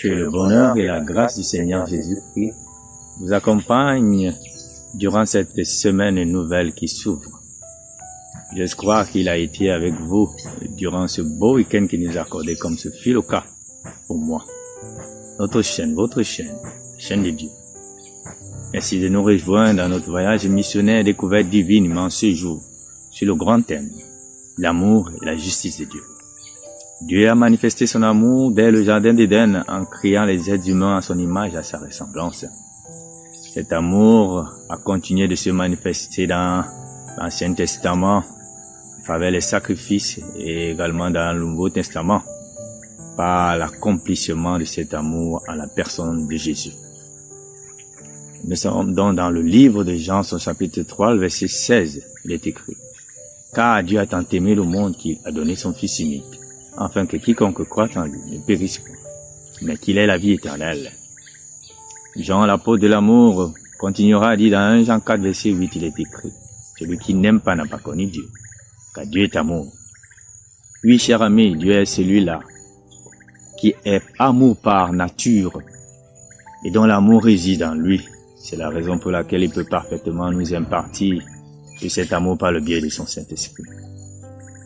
Que le bonheur et la grâce du Seigneur Jésus-Christ vous accompagnent durant cette semaine nouvelle qui s'ouvre. J'ose croire qu'il a été avec vous durant ce beau week-end qu'il nous a accordé, comme ce fut le cas pour moi. Notre chaîne, votre chaîne, chaîne de Dieu. Merci de nous rejoindre dans notre voyage missionnaire découverte divine en ce jour sur le grand thème, l'amour et la justice de Dieu. Dieu a manifesté son amour dès le jardin d'Éden en créant les êtres humains à son image et à sa ressemblance. Cet amour a continué de se manifester dans l'Ancien Testament, à travers les sacrifices et également dans le Nouveau Testament, par l'accomplissement de cet amour en la personne de Jésus. Nous sommes donc dans le livre de Jean, son chapitre 3, le verset 16, il est écrit: « Car Dieu a tant aimé le monde qu'il a donné son Fils unique, afin que quiconque croit en lui ne périsse pas, mais qu'il ait la vie éternelle. » Jean, l'apôtre de l'amour, continuera à dire dans 1 Jean 4, verset 8, il est écrit: « Celui qui n'aime pas n'a pas connu Dieu, car Dieu est amour. » Oui, cher ami, Dieu est celui-là qui est amour par nature et dont l'amour réside en lui. C'est la raison pour laquelle il peut parfaitement nous impartir de cet amour par le biais de son Saint-Esprit.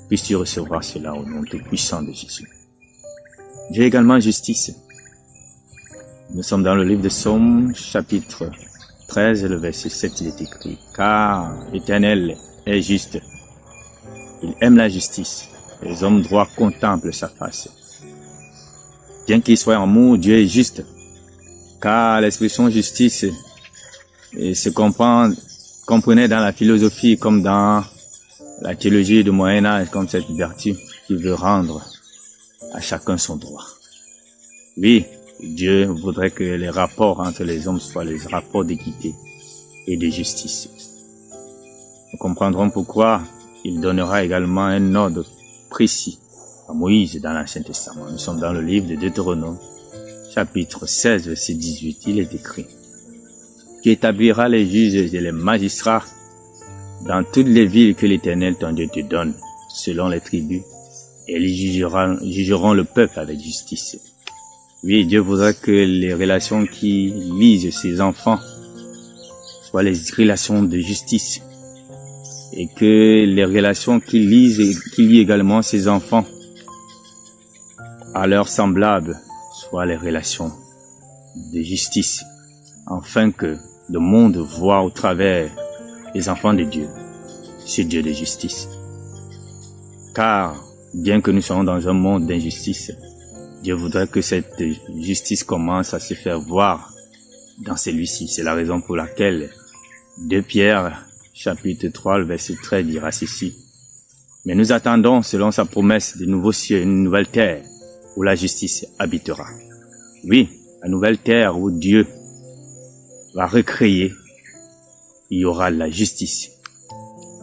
Puisses-tu recevoir cela au nom tout puissant de Jésus. Dieu est également justice. Nous sommes dans le livre de Psaume, chapitre 13, le verset 7, il est écrit: « Car l'Éternel est juste. Il aime la justice. Les hommes droits contemplent sa face. » Bien qu'il soit amour, Dieu est juste. Car l'expression justice se comprenait dans la philosophie comme dans la théologie du Moyen-Âge, comme cette vertu qui veut rendre à chacun son droit. Oui, Dieu voudrait que les rapports entre les hommes soient les rapports d'équité et de justice. Nous comprendrons pourquoi il donnera également un ordre précis à Moïse dans l'Ancien Testament. Nous sommes dans le livre de Deutéronome, chapitre 16, verset 18, il est écrit: « Tu établiras les juges et les magistrats dans toutes les villes que l'Éternel ton Dieu te donne, selon les tribus, et ils jugeront le peuple avec justice. » Oui, Dieu voudrait que les relations qui lient ses enfants soient les relations de justice, et que les relations qui lient également ses enfants à leurs semblables soient les relations de justice, afin que le monde voit au travers les enfants de Dieu ce Dieu de justice. Car, bien que nous soyons dans un monde d'injustice, Dieu voudrait que cette justice commence à se faire voir dans celui-ci. C'est la raison pour laquelle 2 Pierre, chapitre 3, le verset 13 dira ceci: « Mais nous attendons, selon sa promesse, de nouveaux cieux et une nouvelle terre, où la justice habitera. » Oui, la nouvelle terre où Dieu va recréer, il y aura la justice.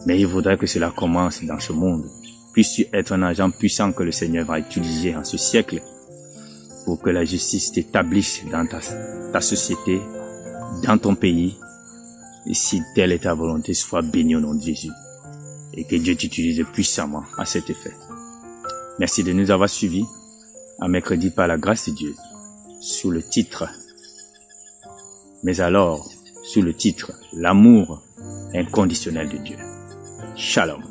Mais il voudrait que cela commence dans ce monde. Puisses-tu être un agent puissant que le Seigneur va utiliser en ce siècle pour que la justice t'établisse dans ta société, dans ton pays. Et si telle est ta volonté, sois béni au nom de Jésus. Et que Dieu t'utilise puissamment à cet effet. Merci de nous avoir suivis à mercredi par la grâce de Dieu, sous le titre, mais alors, sous le titre, l'amour inconditionnel de Dieu. Shalom.